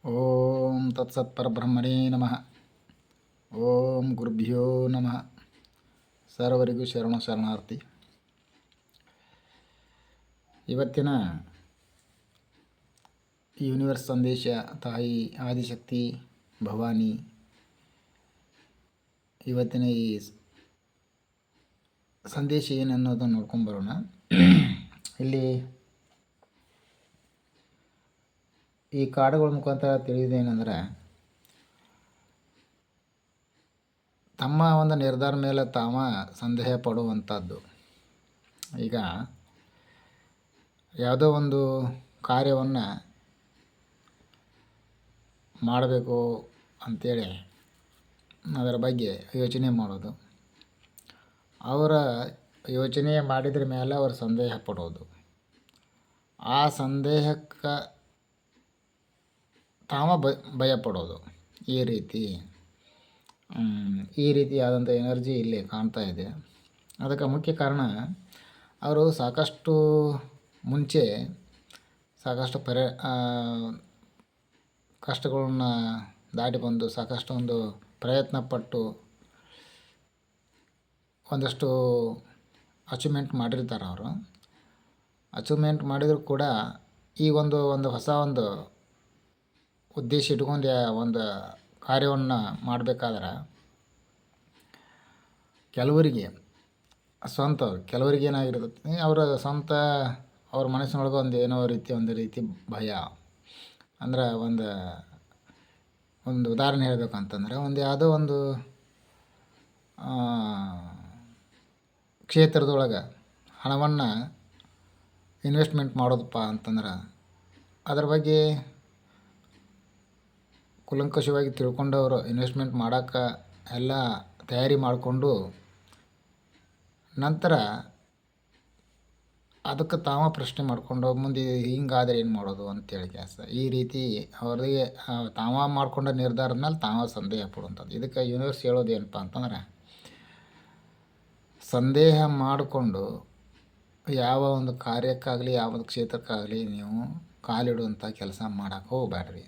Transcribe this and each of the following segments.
ಓಂ ತತ್ಸತ್ಪರಬ್ರಹ್ಮಣೇ ನಮಃ. ಓಂ ಗುರುಭ್ಯೋ ನಮಃ. ಸರ್ವರಿಗೂ ಶರಣಾರ್ಥಿ. ಇವತ್ತಿನ ಯೂನಿವರ್ಸ್ ಸಂದೇಶ ತಾಯಿ ಆದಿಶಕ್ತಿ ಭವಾನಿ ಇವತ್ತಿನ ಈ ಸಂದೇಶ ಏನನ್ನೋದನ್ನು ನೋಡ್ಕೊಂಬರೋಣ. ಇಲ್ಲಿ ಈ ಕಾರ್ಡ್ಗಳ ಮುಖಾಂತರ ತಿಳಿಯೋದೇನೆಂದರೆ, ತಮ್ಮ ಒಂದು ನಿರ್ಧಾರ ಮೇಲೆ ತಾವ ಸಂದೇಹ ಪಡುವಂಥದ್ದು. ಈಗ ಯಾವುದೋ ಒಂದು ಕಾರ್ಯವನ್ನು ಮಾಡಬೇಕು ಅಂಥೇಳಿ ಅದರ ಬಗ್ಗೆ ಯೋಚನೆ ಮಾಡೋದು, ಅವರ ಯೋಚನೆ ಮಾಡಿದ್ರ ಮೇಲೆ ಅವರು ಸಂದೇಹ ಪಡೋದು, ಆ ಸಂದೇಹಕ್ಕೆ ತಾವ ಭಯಪಡೋದು, ಈ ರೀತಿಯಾದಂಥ ಎನರ್ಜಿ ಇಲ್ಲಿ ಕಾಣ್ತಾ ಇದೆ. ಅದಕ್ಕೆ ಮುಖ್ಯ ಕಾರಣ, ಅವರು ಸಾಕಷ್ಟು ಮುಂಚೆ ಸಾಕಷ್ಟು ಕಷ್ಟಗಳನ್ನ ದಾಟಿ ಬಂದು ಸಾಕಷ್ಟು ಒಂದು ಪ್ರಯತ್ನ ಪಟ್ಟು ಒಂದಷ್ಟು ಅಚೀವ್ಮೆಂಟ್ ಮಾಡಿರ್ತಾರೆ. ಅವರು ಅಚೀವ್ಮೆಂಟ್ ಮಾಡಿದರೂ ಕೂಡ ಈ ಒಂದು ಹೊಸ ಒಂದು ಉದ್ದೇಶ ಇಟ್ಕೊಂಡು ಒಂದು ಕಾರ್ಯವನ್ನು ಮಾಡಬೇಕಾದ್ರೆ ಕೆಲವರಿಗೆ ಏನಾಗಿರ್ತೈತಿ, ಅವರ ಸ್ವಂತ ಅವ್ರ ಮನಸ್ಸಿನೊಳಗೆ ಒಂದು ರೀತಿ ಭಯ. ಅಂದ್ರೆ ಒಂದು ಉದಾಹರಣೆ ಹೇಳಬೇಕಂತಂದ್ರೆ, ಯಾವುದೋ ಒಂದು ಕ್ಷೇತ್ರದೊಳಗೆ ಹಣವನ್ನು ಇನ್ವೆಸ್ಟ್ಮೆಂಟ್ ಮಾಡೋದಪ್ಪ ಅಂತಂದ್ರೆ ಅದರ ಬಗ್ಗೆ ಕೂಲಂಕಷವಾಗಿ ತಿಳ್ಕೊಂಡವರು ಇನ್ವೆಸ್ಟ್ಮೆಂಟ್ ಮಾಡೋಕ್ಕೆ ಎಲ್ಲ ತಯಾರಿ ಮಾಡಿಕೊಂಡು ನಂತರ ಅದಕ್ಕೆ ತಾವ ಪ್ರಶ್ನೆ ಮಾಡಿಕೊಂಡು ಮುಂದೆ ಹಿಂಗಾದ್ರೆ ಏನು ಮಾಡೋದು ಅಂತೇಳಿ ಈ ರೀತಿ ಅವರಿಗೆ ತಾವ ಮಾಡಿಕೊಂಡ ನಿರ್ಧಾರದ ಮೇಲೆ ತಾವ ಸಂದೇಹ ಪಡುವಂಥದ್ದು. ಇದಕ್ಕೆ ಯೂನಿವರ್ಸ್ ಹೇಳೋದು ಏನಪ್ಪ ಅಂತಂದ್ರೆ, ಸಂದೇಹ ಮಾಡಿಕೊಂಡು ಯಾವ ಒಂದು ಕಾರ್ಯಕ್ಕಾಗಲಿ ಯಾವ ಒಂದು ಕ್ಷೇತ್ರಕ್ಕಾಗಲಿ ನೀವು ಕಾಲಿಡುವಂಥ ಕೆಲಸ ಮಾಡೋಕ್ಕೆ ಹೋಗಬೇಡ್ರಿ.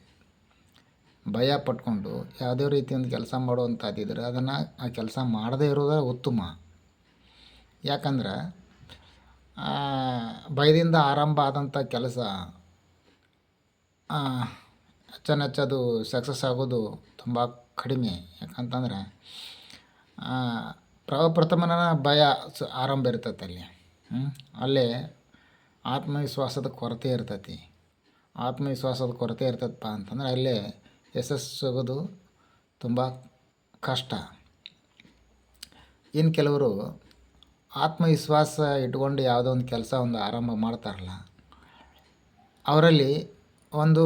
ಭಯ ಪಟ್ಕೊಂಡು ಯಾವುದೇ ರೀತಿ ಒಂದು ಕೆಲಸ ಮಾಡುವಂಥದ್ದಿದ್ರೆ ಅದನ್ನು ಆ ಕೆಲಸ ಮಾಡದೇ ಇರೋದೇ ಉತ್ತಮ. ಯಾಕಂದ್ರೆ ಭಯದಿಂದ ಆರಂಭ ಆದಂಥ ಕೆಲಸ ಹೆಚ್ಚು ಸಕ್ಸಸ್ ಆಗೋದು ತುಂಬ ಕಡಿಮೆ. ಯಾಕಂತಂದ್ರೆ ಪ್ರಥಮನ ಭಯ ಆರಂಭ ಇರ್ತೈತೆ ಅಲ್ಲೇ ಆತ್ಮವಿಶ್ವಾಸದ ಕೊರತೆ ಇರ್ತೈತಿ. ಆತ್ಮವಿಶ್ವಾಸದ ಕೊರತೆ ಇರ್ತೈತಪ್ಪ ಅಂತಂದ್ರೆ ಅಲ್ಲೇ ಯಶಸ್ಸು ಸಿಗೋದು ತುಂಬ ಕಷ್ಟ. ಇನ್ನು ಕೆಲವರು ಆತ್ಮವಿಶ್ವಾಸ ಇಟ್ಕೊಂಡು ಯಾವುದೋ ಒಂದು ಕೆಲಸ ಆರಂಭ ಮಾಡ್ತಾರಲ್ಲ, ಅವರಲ್ಲಿ ಒಂದು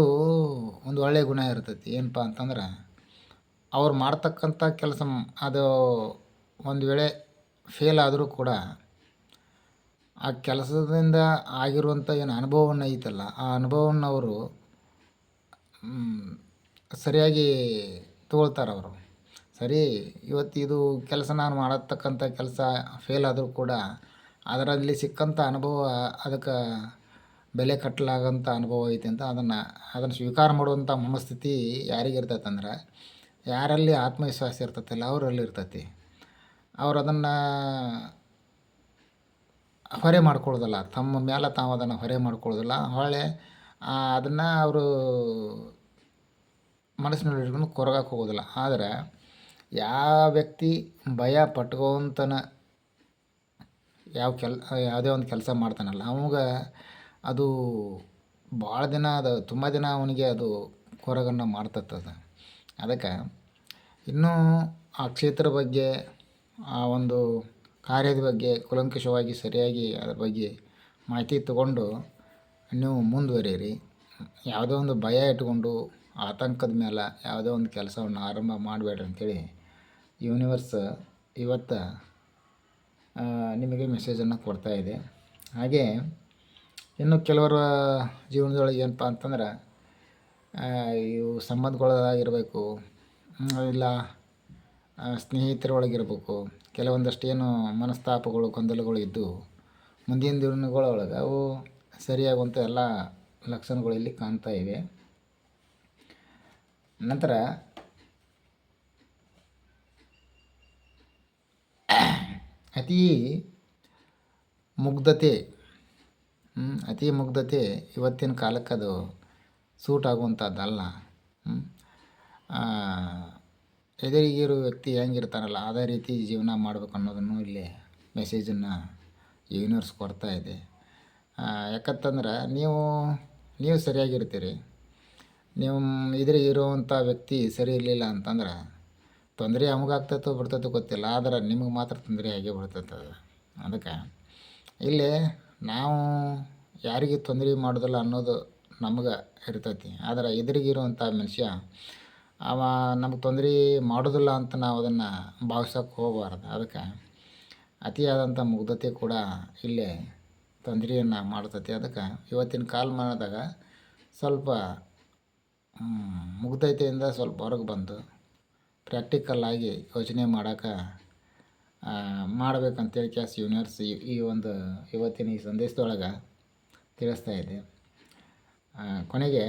ಒಳ್ಳೆಯ ಗುಣ ಇರ್ತೈತಿ. ಏನಪ್ಪ ಅಂತಂದ್ರೆ, ಅವ್ರು ಮಾಡ್ತಕ್ಕಂಥ ಕೆಲಸ ಅದು ಒಂದು ವೇಳೆ ಫೇಲ್ ಆದರೂ ಕೂಡ ಆ ಕೆಲಸದಿಂದ ಆಗಿರುವಂಥ ಏನು ಅನುಭವವನ್ನು ಐತಲ್ಲ, ಆ ಅನುಭವವನ್ನು ಅವರು ಸರಿಯಾಗಿ ತಗೊಳ್ತಾರೆ. ಅವರು ಸರಿ, ಇವತ್ತು ಇದು ಕೆಲಸ ನಾನು ಮಾಡತಕ್ಕಂಥ ಕೆಲಸ ಫೇಲ್ ಆದರೂ ಕೂಡ ಅದರಲ್ಲಿ ಸಿಕ್ಕಂಥ ಅನುಭವ ಅದಕ್ಕೆ ಬೆಲೆ ಕಟ್ಟಲಾಗಂಥ ಅನುಭವ ಐತೆ ಅಂತ ಅದನ್ನು ಸ್ವೀಕಾರ ಮಾಡುವಂಥ ಮನಸ್ಥಿತಿ ಯಾರಿಗಿರ್ತೈತಂದ್ರೆ, ಯಾರಲ್ಲಿ ಆತ್ಮವಿಶ್ವಾಸ ಇರ್ತೈತಲ್ಲ ಅವರಲ್ಲಿ ಇರ್ತೈತಿ. ಅವರು ಅದನ್ನು ಹೊರೆ ಮಾಡ್ಕೊಳ್ಳೋದಿಲ್ಲ, ತಮ್ಮ ಮೇಲೆ ತಾವು ಅದನ್ನು ಹೊರೆ ಮಾಡ್ಕೊಳ್ಳೋದಿಲ್ಲ. ಹೊಳೆ ಅದನ್ನು ಅವರು ಮನಸ್ಸಿನಲ್ಲಿ ಇಟ್ಕೊಂಡು ಕೊರಗಕ್ಕೆ ಹೋಗೋದಿಲ್ಲ. ಆದರೆ ಯಾವ ವ್ಯಕ್ತಿ ಭಯ ಪಟ್ಕೊಂತನ ಯಾವುದೇ ಒಂದು ಕೆಲಸ ಮಾಡ್ತಾನಲ್ಲ, ಅವಾಗ ಅದು ಭಾಳ ದಿನ ತುಂಬ ದಿನ ಅವನಿಗೆ ಅದು ಕೊರಗನ್ನು ಮಾಡ್ತದೆ. ಅದಕ್ಕೆ ಇನ್ನೂ ಆ ಕ್ಷೇತ್ರ ಬಗ್ಗೆ ಆ ಒಂದು ಕಾರ್ಯದ ಬಗ್ಗೆ ಕೂಲಂಕಷವಾಗಿ ಸರಿಯಾಗಿ ಅದ್ರ ಬಗ್ಗೆ ಮಾಹಿತಿ ತಗೊಂಡು ನೀವು ಮುಂದುವರಿಯಿರಿ. ಯಾವುದೋ ಒಂದು ಭಯ ಇಟ್ಕೊಂಡು ಆತಂಕದ ಮೇಲೆ ಯಾವುದೋ ಒಂದು ಕೆಲಸವನ್ನು ಆರಂಭ ಮಾಡಬೇಡ್ರಿ ಅಂಥೇಳಿ ಯೂನಿವರ್ಸ್ ಇವತ್ತು ನಿಮಗೆ ಮೆಸೇಜನ್ನು ಕೊಡ್ತಾ ಇದೆ. ಹಾಗೆ ಇನ್ನು ಕೆಲವರ ಜೀವನದೊಳಗೆ ಏನಪ್ಪ ಅಂತಂದ್ರೆ, ಇವು ಸಂಬಂಧಗಳಾಗಿರಬೇಕು, ಇಲ್ಲ ಸ್ನೇಹಿತರೊಳಗಿರ್ಬೇಕು, ಕೆಲವೊಂದಷ್ಟು ಏನು ಮನಸ್ತಾಪಗಳು ಗೊಂದಲಗಳು ಇದ್ದು ಮುಂದಿನ ದಿನಗಳೊಳಗೆ ಅವು ಸರಿಯಾಗುವಂಥ ಎಲ್ಲ ಲಕ್ಷಣಗಳು ಇಲ್ಲಿ ಕಾಣ್ತಾ ಇವೆ. ನಂತರ ಅತೀ ಮುಗ್ಧತೆ ಅತಿ ಮುಗ್ಧತೆ ಇವತ್ತಿನ ಕಾಲಕ್ಕೆ ಅದು ಸೂಟ್ ಆಗುವಂಥದ್ದಲ್ಲ. ಎದುರಿಗಿರೋ ವ್ಯಕ್ತಿ ಹೆಂಗಿರ್ತಾರಲ್ಲ ಅದೇ ರೀತಿ ಜೀವನ ಮಾಡ್ಬೇಕು ಅನ್ನೋದನ್ನು ಇಲ್ಲಿ ಮೆಸೇಜನ್ನು ಯೂನಿವರ್ಸ್ ಕೊಡ್ತಾ ಇದೆ. ಯಾಕಂತಂದ್ರೆ ನೀವು ಸರಿಯಾಗಿರ್ತೀರಿ. ನೀವು ಎದುರಿಗಿರುವಂಥ ವ್ಯಕ್ತಿ ಸರಿ ಇರಲಿಲ್ಲ ಅಂತಂದ್ರೆ ತೊಂದರೆ ಅವಾಗಾಗ್ತೈತೋ ಬಿಡ್ತೈತೋ ಗೊತ್ತಿಲ್ಲ, ಆದ್ರೆ ನಿಮಗೆ ಮಾತ್ರ ತೊಂದರೆ ಆಗೇ ಬಿಡ್ತೈತೆ ಅದು. ಅದಕ್ಕೆ ಇಲ್ಲಿ ನಾವು ಯಾರಿಗೆ ತೊಂದರೆ ಮಾಡೋದಿಲ್ಲ ಅನ್ನೋದು ನಮ್ಗೆ ಇರ್ತೈತಿ. ಆದರೆ ಎದುರಿಗಿರುವಂಥ ಮನುಷ್ಯ ಅವ ನಮ್ಗೆ ತೊಂದರೆ ಮಾಡೋದಿಲ್ಲ ಅಂತ ನಾವು ಅದನ್ನು ಭಾವಿಸೋಕೆ ಹೋಗಬಾರ್ದು. ಅದಕ್ಕೆ ಅತಿಯಾದಂಥ ಮುಗ್ಧತೆ ಕೂಡ ಇಲ್ಲೇ ತೊಂದರೆಯನ್ನು ಮಾಡ್ತೈತಿ. ಅದಕ್ಕೆ ಇವತ್ತಿನ ಕಾಲಮಾನದಾಗ ಸ್ವಲ್ಪ ಮುಗ್ಧತೆಯಿಂದ ಸ್ವಲ್ಪ ಹೊರಗೆ ಬಂದು ಪ್ರಾಕ್ಟಿಕಲ್ಲಾಗಿ ಯೋಚನೆ ಮಾಡೋಕೆ ಮಾಡ್ಬೇಕಂತೇಳಿ ಯೂನಿವರ್ಸ್ ಈ ಒಂದು ಇವತ್ತಿನ ಈ ಸಂದೇಶದೊಳಗೆ ತಿಳಿಸ್ತಾ ಇದೆ. ಕೊನೆಗೆ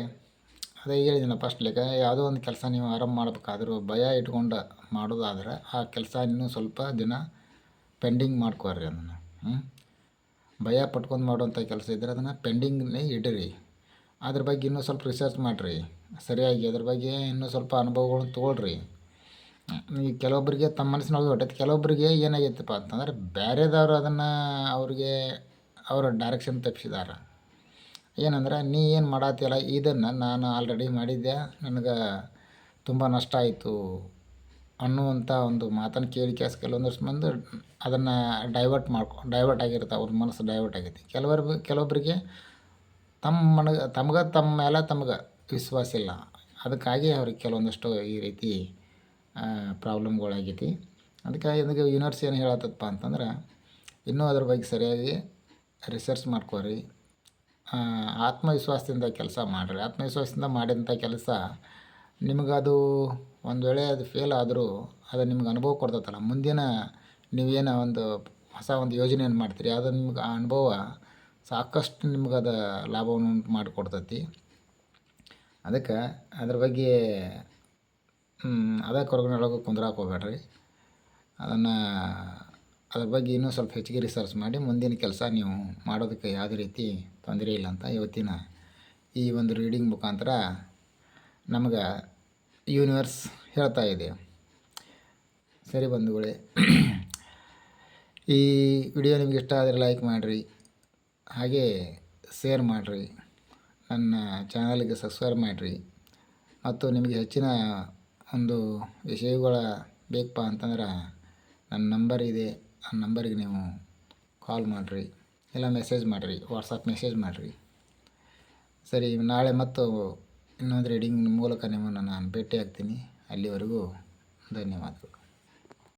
ಅದೇ ಹೇಳಿದ್ದೀನಿ ಫಸ್ಟ್ ಲೆಕ್ಕ, ಯಾವುದೋ ಒಂದು ಕೆಲಸ ನೀವು ಆರಂಭ ಮಾಡಬೇಕಾದ್ರೂ ಭಯ ಇಟ್ಕೊಂಡು ಮಾಡೋದಾದ್ರೆ ಆ ಕೆಲಸ ಇನ್ನೂ ಸ್ವಲ್ಪ ದಿನ ಪೆಂಡಿಂಗ್ ಮಾಡ್ಕೊಳ್ರಿ. ಅದನ್ನು ಭಯ ಪಟ್ಕೊಂಡು ಮಾಡುವಂಥ ಕೆಲಸ ಇದ್ದರೆ ಅದನ್ನು ಪೆಂಡಿಂಗ್ನೇ ಇಡಿರಿ. ಅದ್ರ ಬಗ್ಗೆ ಇನ್ನೂ ಸ್ವಲ್ಪ ರಿಸರ್ಚ್ ಮಾಡಿರಿ ಸರಿಯಾಗಿ. ಅದ್ರ ಬಗ್ಗೆ ಇನ್ನೂ ಸ್ವಲ್ಪ ಅನುಭವಗಳನ್ನ ತೊಗೊಳ್ರಿ. ಈ ಕೆಲವೊಬ್ಬರಿಗೆ ತಮ್ಮ ಮನಸ್ಸಿನೊಳಗೆ ಹೊಟ್ಟೈತೆ, ಕೆಲವೊಬ್ಬರಿಗೆ ಏನಾಗೈತಪ್ಪ ಅಂತಂದ್ರೆ ಬೇರೆದವ್ರು ಅದನ್ನು ಅವ್ರಿಗೆ ಅವರ ಡೈರೆಕ್ಷನ್ ತಪ್ಪಿಸಿದಾರೆ. ಏನಂದ್ರೆ ನೀ ಏನು ಮಾಡತ್ತೀಯಲ್ಲ ಇದನ್ನು ನಾನು ಆಲ್ರೆಡಿ ಮಾಡಿದ್ದೆ, ನನಗೆ ತುಂಬ ನಷ್ಟ ಆಯಿತು ಅನ್ನುವಂಥ ಒಂದು ಮಾತನ್ನು ಕೇಳಿ ಕೆಲವೊಂದಷ್ಟು ಮಂದಿ ಅದನ್ನು ಡೈವರ್ಟ್ ಆಗಿರುತ್ತೆ. ಅವ್ರ ಮನಸ್ಸು ಡೈವರ್ಟ್ ಆಗೈತಿ. ಕೆಲವೊಬ್ಬರಿಗೆ ತಮ್ಮ ಮೇಲೆ ತಮ್ಗೆ ವಿಶ್ವಾಸ ಇಲ್ಲ. ಅದಕ್ಕಾಗಿ ಅವ್ರಿಗೆ ಕೆಲವೊಂದಷ್ಟು ಈ ರೀತಿ ಪ್ರಾಬ್ಲಮ್ಗಳಾಗೈತಿ. ಅದಕ್ಕೆ ಯೂನಿವರ್ಸ್ ಏನು ಹೇಳತ್ತಪ್ಪ ಅಂತಂದ್ರೆ ಇನ್ನೂ ಅದ್ರ ಬಗ್ಗೆ ಸರಿಯಾಗಿ ರಿಸರ್ಚ್ ಮಾಡ್ಕೊರಿ. ಆತ್ಮವಿಶ್ವಾಸದಿಂದ ಕೆಲಸ ಮಾಡಿರಿ. ಆತ್ಮವಿಶ್ವಾಸದಿಂದ ಮಾಡಿದಂಥ ಕೆಲಸ ನಿಮಗದು ಒಂದು ವೇಳೆ ಅದು ಫೇಲ್ ಆದರೂ ಅದು ನಿಮ್ಗೆ ಅನುಭವ ಕೊಡ್ತೈತಲ್ಲ, ಮುಂದಿನ ನೀವೇನೋ ಒಂದು ಹೊಸ ಒಂದು ಯೋಜನೆಯನ್ನು ಮಾಡ್ತೀರಿ, ಅದು ನಿಮ್ಗೆ ಆ ಅನುಭವ ಸಾಕಷ್ಟು ನಿಮ್ಗೆ ಅದು ಲಾಭವನ್ನು ಉಂಟು ಮಾಡಿಕೊಡ್ತೈತಿ. ಅದಕ್ಕೆ ಅದ್ರ ಬಗ್ಗೆ ಅದೇ ಕೊರಗಿನೊಳಗೆ ಕುಂದ್ರಾಕೆ ಹೋಗ್ಬೇಡ್ರಿ. ಅದ್ರ ಬಗ್ಗೆ ಇನ್ನೂ ಸ್ವಲ್ಪ ಹೆಚ್ಚಿಗೆ ರಿಸರ್ಚ್ ಮಾಡಿ ಮುಂದಿನ ಕೆಲಸ ನೀವು ಮಾಡೋದಕ್ಕೆ ಯಾವುದೇ ರೀತಿ ತೊಂದರೆ ಇಲ್ಲ ಅಂತ ಇವತ್ತಿನ ಈ ಒಂದು ರೀಡಿಂಗ್ ಮುಖಾಂತರ ನಮಗೆ ಯೂನಿವರ್ಸ್ ಹೇಳ್ತಾ ಇದೆ. ಸರಿ ಬಂಧುಗಳೇ, ಈ ವಿಡಿಯೋ ನಿಮಗೆ ಇಷ್ಟ ಆದರೆ ಲೈಕ್ ಮಾಡಿರಿ, ಹಾಗೇ ಶೇರ್ ಮಾಡಿರಿ, ನನ್ನ ಚಾನಲ್ಗೆ ಸಬ್ಸ್ಕ್ರೈಬ್ ಮಾಡಿರಿ. ಮತ್ತು ನಿಮಗೆ ಹೆಚ್ಚಿನ ಒಂದು ವಿಷಯಗಳ ಬೇಕಪ್ಪ ಅಂತಂದ್ರೆ ನನ್ನ ನಂಬರ್ ಇದೆ, ಆ ನಂಬರಿಗೆ ನೀವು ಕಾಲ್ ಮಾಡಿರಿ, ಇಲ್ಲ ಮೆಸೇಜ್ ಮಾಡಿರಿ, ವಾಟ್ಸಪ್ ಮೆಸೇಜ್ ಮಾಡಿರಿ. ಸರಿ, ನಾಳೆ ಮತ್ತು ಇನ್ನೊಂದು ರೀಡಿಂಗ್ ಮೂಲಕ ನಿಮ್ಮನ್ನು ನಾನು ಭೇಟಿ ಆಗ್ತೀನಿ. ಅಲ್ಲಿವರೆಗೂ ಧನ್ಯವಾದಗಳು.